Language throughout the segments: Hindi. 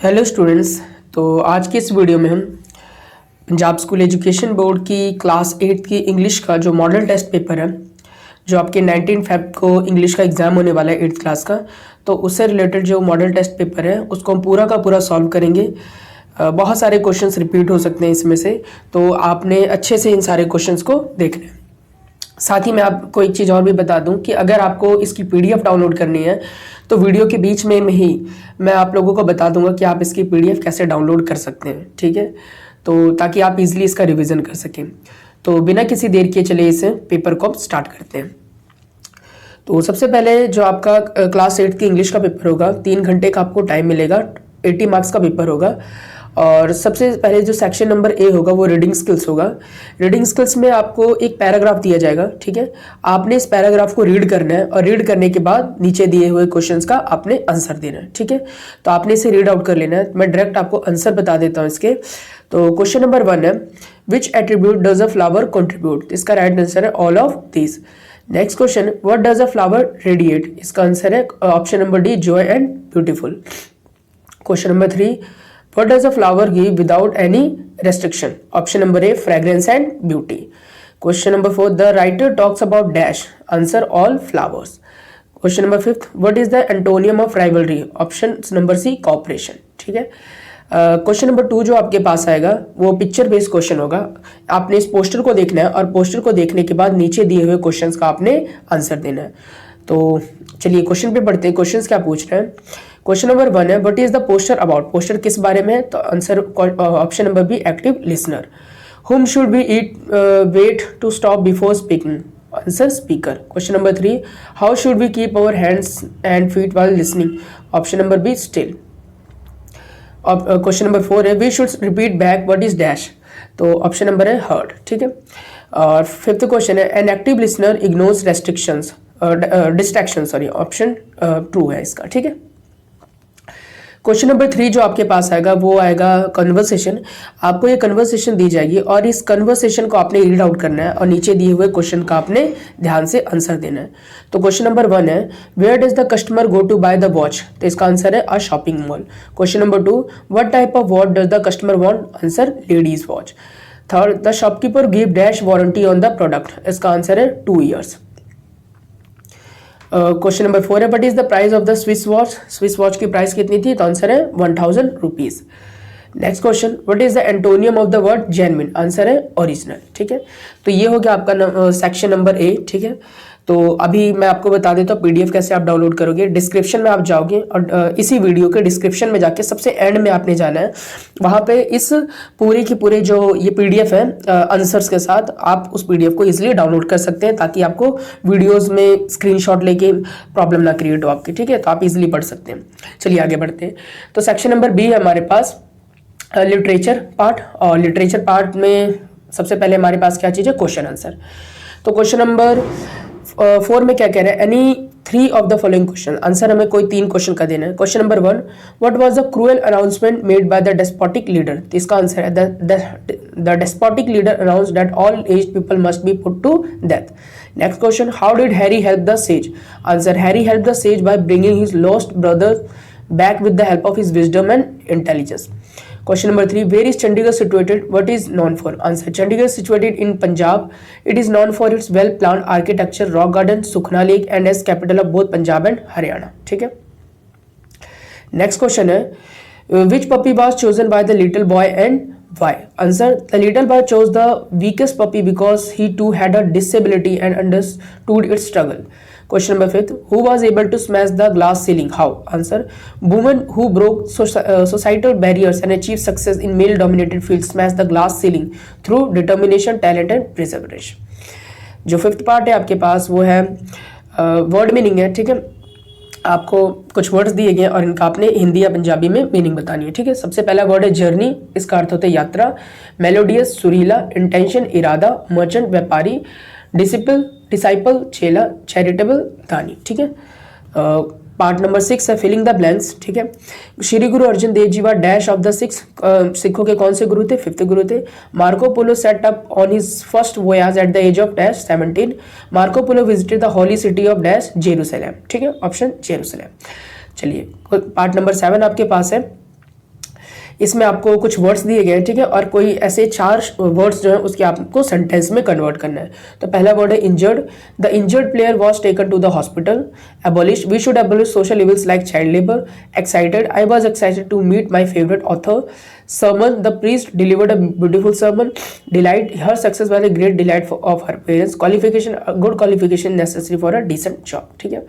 Hello students. तो आज की इस वीडियो में हम पंजाब स्कूल एजुकेशन बोर्ड की क्लास 8 की इंग्लिश का जो मॉडल टेस्ट पेपर है, जो आपके 19 फेब को इंग्लिश का एग्ज़ाम होने वाला है 8th क्लास का, तो उससे रिलेटेड जो मॉडल टेस्ट पेपर है उसको हम पूरा का पूरा सॉल्व करेंगे। बहुत सारे क्वेश्चंस रिपीट हो सकते हैं इसमें से, तो आपने अच्छे से इन सारे क्वेश्चंस को देखना है। साथ ही मैं आपको एक चीज़ और भी बता दूं कि अगर आपको इसकी पीडीएफ डाउनलोड करनी है तो वीडियो के बीच में ही मैं आप लोगों को बता दूंगा कि आप इसकी पीडीएफ कैसे डाउनलोड कर सकते हैं, ठीक है। तो ताकि आप इजीली इसका रिवीजन कर सकें। तो बिना किसी देर के चले इस पेपर को स्टार्ट करते हैं। तो सबसे पहले जो आपका क्लास 8 की इंग्लिश का पेपर होगा, 3 घंटे का आपको टाइम मिलेगा, 80 मार्क्स का पेपर होगा। और सबसे पहले जो सेक्शन नंबर ए होगा वो रीडिंग स्किल्स होगा। रीडिंग स्किल्स में आपको एक पैराग्राफ दिया जाएगा, ठीक है। आपने इस पैराग्राफ को रीड करना है और रीड करने के बाद नीचे दिए हुए क्वेश्चंस का आपने आंसर देना है, ठीक है। तो आपने इसे रीड आउट कर लेना है। मैं डायरेक्ट आपको आंसर बता देता हूँ इसके। तो क्वेश्चन नंबर 1 है, which attribute does a flower contribute? इसका राइट आंसर है all of this. Next question, what does a flower radiate? इसका आंसर है option number D, joy and beautiful. Question number 3, what does a flower give without any restriction? Option number A, fragrance and beauty. Question number 4, the writer talks about dash. Answer all flowers. Question number 5, what is the antonym of rivalry? Option number C, cooperation. ठीक है। क्वेश्चन नंबर 2 जो आपके पास आएगा वो पिक्चर बेस्ड क्वेश्चन होगा। आपने इस पोस्टर को देखना है और पोस्टर को देखने के बाद नीचे दिए हुए क्वेश्चंस का आपने आंसर देना है। तो चलिए क्वेश्चन पे पढ़ते हैं। क्वेश्चंस क्या पूछ रहे हैं? क्वेश्चन नंबर 1 है, what is the poster about? Poster किस बारे में है? तो answer option number b, active listener. Whom should be it wait to stop before speaking? Answer speaker. Question number 3, how should we keep our hands and feet while listening? Option number b, still. Question number 4 है, we should repeat back what is dash? तो ऑप्शन नंबर है हर्ड, ठीक है। और 5th क्वेश्चन है, an active listener ignores restrictions distraction, sorry, option true है इसका, ठीक है। क्वेश्चन नंबर 3 जो आपके पास आएगा वो आएगा कन्वर्सेशन। आपको ये कन्वर्सेशन दी जाएगी और इस कन्वर्सेशन को आपने रीड आउट करना है और नीचे दिए हुए क्वेश्चन का आपने ध्यान से आंसर देना है। तो क्वेश्चन नंबर 1 है, where does the customer go to buy the watch? तो इसका आंसर है a shopping mall. Question number 2, what type of watch does the customer want? Answer ladies watch. Third, the shopkeeper give dash warranty on the product? इसका आंसर है 2 years। क्वेश्चन नंबर 4 है, what is the price of the Swiss watch? Swiss watch की प्राइस कितनी थी? तो आंसर है 1000 rupees. Next question, what is the antonym of the word genuine? Answer है ओरिजिनल, ठीक है। तो ये हो गया आपका सेक्शन नंबर ए, ठीक है। तो अभी मैं आपको बता देता हूँ पीडीएफ कैसे आप डाउनलोड करोगे। डिस्क्रिप्शन में आप जाओगे और इसी वीडियो के डिस्क्रिप्शन में जाके सबसे एंड में आपने जाना है। वहाँ पे इस पूरे की पूरे जो ये पीडीएफ है आंसर्स के साथ, आप उस पीडीएफ को इजीली डाउनलोड कर सकते हैं ताकि आपको वीडियोस में स्क्रीनशॉट लेके प्रॉब्लम ना क्रिएट हो आपकी, ठीक है। तो आप इजीली पढ़ सकते हैं। चलिए आगे बढ़ते हैं। तो सेक्शन नंबर बी है हमारे पास लिटरेचर पार्ट, और लिटरेचर पार्ट में सबसे पहले हमारे पास क्या चीज़ है? Question answer. तो क्वेश्चन नंबर 4 में क्या कह रहे हैं? Any 3 of the following question. Answer हमें कोई 3 क्वेश्चन का देना है। Question number 1, what was the cruel announcement made by the despotic leader? तो इसका आंसर है the despotic leader announced that all aged people must be put to death. Next question, how did Harry help the sage? Answer, Harry help the sage by bringing his lost brother back with the help of his wisdom and intelligence. Question number 3, where is Chandigarh situated? What is known for? Answer, Chandigarh is situated in Punjab. It is known for its well planned architecture, rock garden, Sukhna Lake, and as capital of both Punjab and Haryana. ठीक है। Next question है, which puppy was chosen by the little boy and why? Answer, the little boy chose the weakest puppy because he too had a disability and understood its struggle. Question number 5, who was able to smash the glass ceiling? How? Answer, women who broke societal barriers and achieved success in male dominated fields smashed the glass ceiling through determination, talent and perseverance. जो 5th पार्ट है आपके पास वो है वर्ड मीनिंग है, ठीक है। आपको कुछ वर्ड्स दिए गए और इनका आपने हिंदी या पंजाबी में मीनिंग बतानी है, ठीक है। सबसे पहला वर्ड है जर्नी, इसका अर्थ होता है यात्रा। मेलोडियस, सुरीला। इंटेंशन, इरादा। मर्चेंट, व्यापारी। डिसाइपल, चेला। चैरिटेबल, दानी, ठीक है। पार्ट नंबर 6 है फिलिंग द ब्लैंक्स, ठीक है। श्री गुरु अर्जुन देव जी व डैश ऑफ द 6 सिखों के कौन से गुरु थे? 5th गुरु थे। Marco Polo set up on his first voyage at the age of dash 17। Marco Polo visited the holy city of dash Jerusalem, ठीक है। Option Jerusalem. चलिए पार्ट नंबर 7 आपके पास है इसमें आपको कुछ वर्ड्स दिए गए हैं, ठीक है, और कोई ऐसे 4 वर्ड्स जो है उसके आपको सेंटेंस में कन्वर्ट करना है। तो पहला वर्ड है injured. The injured player was taken to the hospital. Abolish, we should abolish social evils like child labour. Excited, I was excited to meet my favourite author. sermon, the priest delivered a beautiful sermon. Delight, her success was a great delight of her parents. Qualification, a good qualification necessary for a decent job, ठीक है।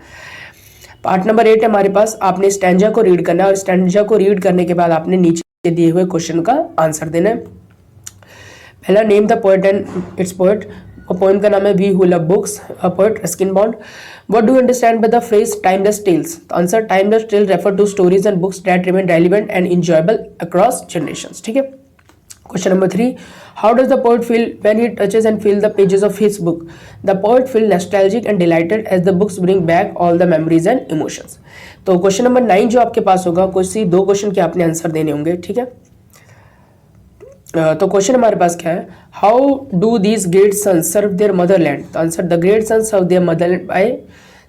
पार्ट नंबर 8 है हमारे पास, आपने स्टैंजा को रीड करना है और स्टैंजा को रीड करने के बाद आपने नीचे दिए हुए क्वेश्चन का आंसर देना है। पहला, name the poet and its poet. Poem का नाम है we who love books, a poet Ruskin Bond. What do you understand by the phrase timeless tales? तो answer, timeless tale refer to stories and books that remain relevant and enjoyable across generations, ठीक है। Question number 3, how does the poet feel when he touches and feel the pages of his book? The poet feel nostalgic and delighted as the books bring back all the memories and emotions. तो क्वेश्चन नंबर 9 जो आपके पास होगा, कुछ 2 क्वेश्चन के आपने आंसर देने होंगे, ठीक है। तो क्वेश्चन हमारे पास क्या है, how do these great sons serve their motherland? तो answer, the great sons serve their motherland by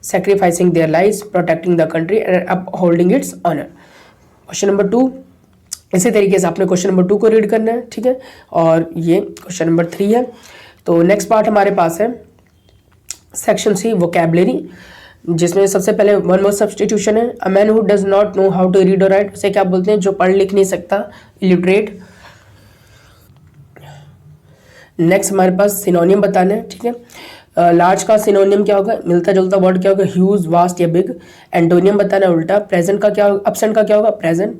sacrificing their lives, protecting the country and upholding its honour. Question number 2, इसी तरीके से आपने क्वेश्चन नंबर 2 को रीड करना है, ठीक है, और ये क्वेश्चन नंबर 3 है। तो नेक्स्ट पार्ट हमारे पास है सेक्शन सी, वोकैबुलरी, जिसमें सबसे पहले वन वर्ड सब्सटीट्यूशन है। A man who does not know how to read और राइट, उसे क्या बोलते हैं? जो पढ़ लिख नहीं सकता, इलिटरेट। नेक्स्ट हमारे पास सिनोनियम बताना है, ठीक है। लार्ज का सिनोनियम क्या होगा? मिलता जुलता वर्ड क्या होगा? ह्यूज, वास्ट या बिग। एंटोनियम बताना है उल्टा। प्रेजेंट का क्या होगा? एब्सेंट का क्या होगा? प्रेजेंट।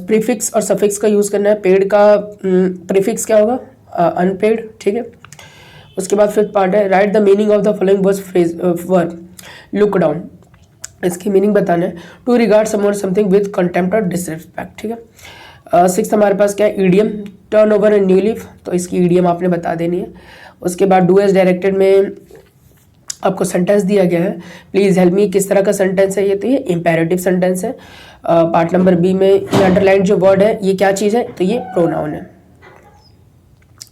प्रीफिक्स और सफिक्स का यूज करना है। पेड का प्रीफिक्स क्या होगा? अनपेड, ठीक है। उसके बाद 5th पार्ट है, write the meaning of the following words phrase verb. Look down, इसकी मीनिंग बताना है। To regard someone something with contempt और डिसरिस्पेक्ट, ठीक है। 6th हमारे पास क्या है? Idiom, turn over and new leaf, तो इसकी ईडियम आपने बता देनी है। उसके बाद डू एज डायरेक्टेड में आपको सेंटेंस दिया गया है, प्लीज हेल्प मी, किस तरह का सेंटेंस है ये? तो ये इंपेरेटिव सेंटेंस है। पार्ट नंबर बी में ये अंडरलाइन जो वर्ड है ये क्या चीज़ है? तो ये प्रोनाउन है।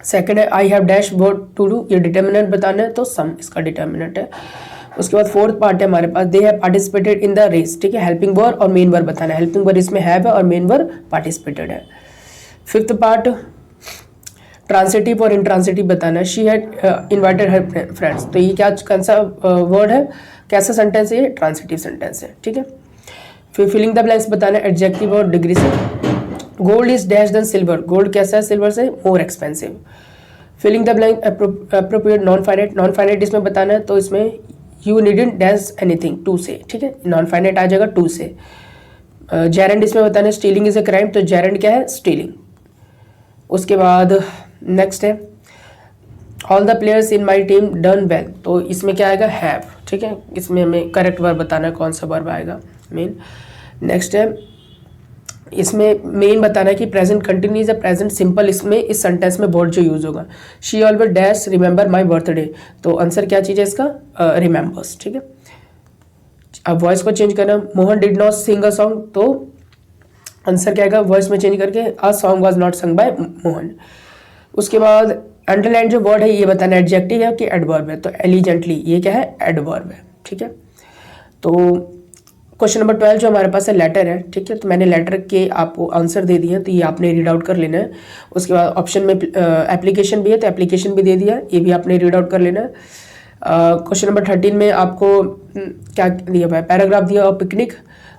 सेकंड है, I have dash word to do, ये डिटर्मिनेंट बताना है, तो सम इसका डिटर्मिनेंट है। उसके बाद 4th पार्ट है हमारे पास, they have participated in the race, ठीक है। हेल्पिंग वर्ब और मेन वर्ब बताना है। हेल्पिंग वर्ब इसमें हैव है और मेन वर्ब पार्टिसिपेटेड है। 5th पार्ट, ट्रांसिटिव और इंट्रांसिटिव बताना है। She had invited her friends, तो ये क्या कौन सा वर्ड है? कैसा सेंटेंस है? ये ट्रांसिटिव सेंटेंस है, ठीक है। फिर फिलिंग द ब्लैंक्स बताना है, एडजेक्टिव और डिग्री से। Gold is dash then silver, gold कैसा है? सिल्वर से more expensive. Filling the blank appropriate non finite, non finite इसमें बताना है, तो इसमें you needn't dash anything to say, ठीक है, नॉन फाइनाइट आ जाएगा टू से। जेरेंड इसमें बताना है, स्टीलिंग इज ए क्राइम, तो जेरेंड क्या है? स्टीलिंग। उसके बाद नेक्स्ट है, all the players in my team done well, तो इसमें क्या आएगा? हैव, ठीक है। इसमें हमें करेक्ट वर्ब बताना है, कौन सा वर्ब आएगा? मेन। नेक्स्ट है, इसमें मेन बताना है कि प्रेजेंट कंटिन्यूस या प्रेजेंट सिंपल, इसमें इस सेंटेंस में वर्ड जो यूज होगा। She always dash remember my birthday, तो आंसर क्या चीज़ है इसका? रिमेंबर्स, ठीक है। अब वॉइस को चेंज करना, Mohan did not sing a song, तो आंसर क्या आएगा? वॉइस में चेंज करके a song was not sung by Mohan. उसके बाद अंडरलाइन जो वर्ड है ये बताना एडजेक्टिव है कि एडवर्ब है, तो एलिजेंटली ये क्या है? एडवर्ब है, ठीक है। तो क्वेश्चन नंबर 12 जो हमारे पास है लेटर है, ठीक है। तो मैंने लेटर के आपको आंसर दे दिए हैं, तो ये आपने रीड आउट कर लेना है। उसके बाद ऑप्शन में एप्लीकेशन भी है, तो एप्लीकेशन भी दे दिया, ये भी आपने रीड आउट कर लेना है। क्वेश्चन नंबर 13 में आपको क्या दिया हुआ है? पैराग्राफ दिया और पिकनिक,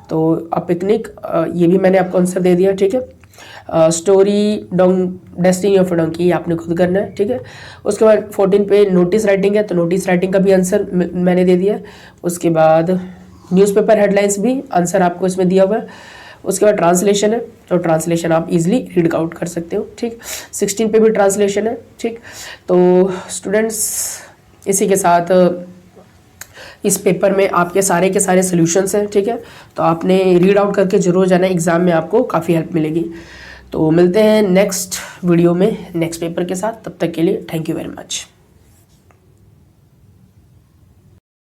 तो अब पिकनिक ये भी मैंने आपको आंसर दे दिया, ठीक है। Story Dong destiny of donkey आपने खुद करना है, ठीक है। उसके बाद 14 पे नोटिस राइटिंग है, तो नोटिस राइटिंग का भी आंसर मैंने दे दिया। उसके बाद न्यूज़पेपर हेडलाइंस भी आंसर आपको इसमें दिया हुआ है। उसके बाद ट्रांसलेशन है, तो ट्रांसलेशन आप इजीली रीड आउट कर सकते हो, ठीक। 16 पे भी ट्रांसलेशन है, ठीक। तो स्टूडेंट्स इसी के साथ इस पेपर में आपके सारे के सारे सॉल्यूशंस हैं, ठीक है। तो आपने रीड आउट करके जरूर जाना, एग्जाम में आपको काफ़ी हेल्प मिलेगी। तो मिलते हैं नेक्स्ट वीडियो में नेक्स्ट पेपर के साथ, तब तक के लिए थैंक यू वेरी मच।